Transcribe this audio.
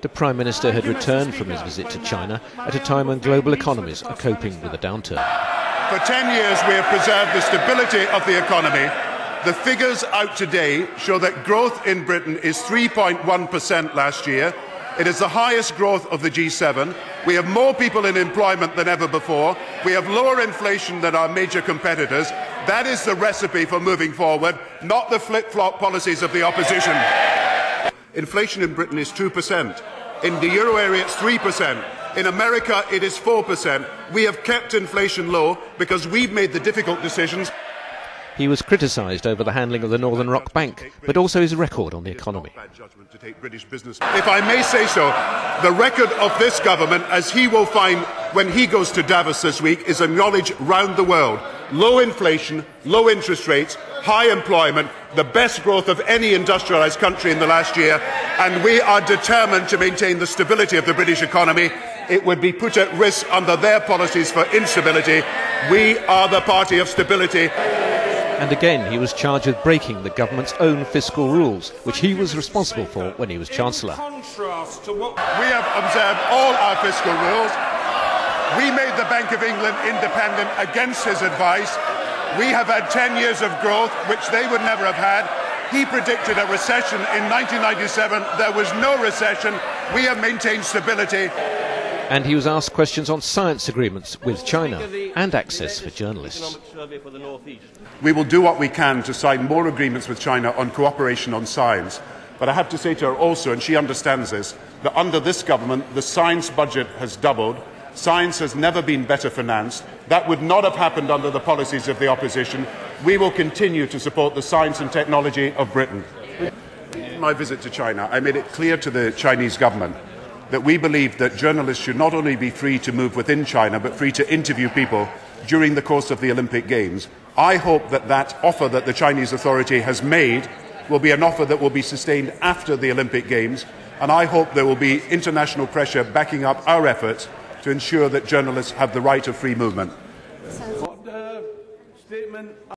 The Prime Minister had returned from his visit to China at a time when global economies are coping with a downturn. For 10 years we have preserved the stability of the economy. The figures out today show that growth in Britain is 3.1% last year. It is the highest growth of the G7. We have more people in employment than ever before. We have lower inflation than our major competitors. That is the recipe for moving forward, not the flip-flop policies of the opposition. Inflation in Britain is 2%. In the euro area it's 3%. In America it is 4%. We have kept inflation low because we've made the difficult decisions. He was criticised over the handling of the Northern Rock Bank, but also his record on the economy. If I may say so, the record of this government, as he will find when he goes to Davos this week, is acknowledged round the world. Low inflation, low interest rates, high employment, the best growth of any industrialised country in the last year, and we are determined to maintain the stability of the British economy. It would be put at risk under their policies for instability. We are the party of stability. And again, he was charged with breaking the government's own fiscal rules, which he was responsible for when he was Chancellor. We have observed all our fiscal rules. We made the Bank of England independent against his advice. We have had 10 years of growth, which they would never have had. He predicted a recession in 1997. There was no recession. We have maintained stability. And he was asked questions on science agreements with China and access for journalists. We will do what we can to sign more agreements with China on cooperation on science. But I have to say to her also, and she understands this, that under this government the science budget has doubled. Science has never been better financed. That would not have happened under the policies of the opposition. We will continue to support the science and technology of Britain. In my visit to China, I made it clear to the Chinese government that we believe that journalists should not only be free to move within China, but free to interview people during the course of the Olympic Games. I hope that that offer that the Chinese authority has made will be an offer that will be sustained after the Olympic Games, and I hope there will be international pressure backing up our efforts to ensure that journalists have the right of free movement.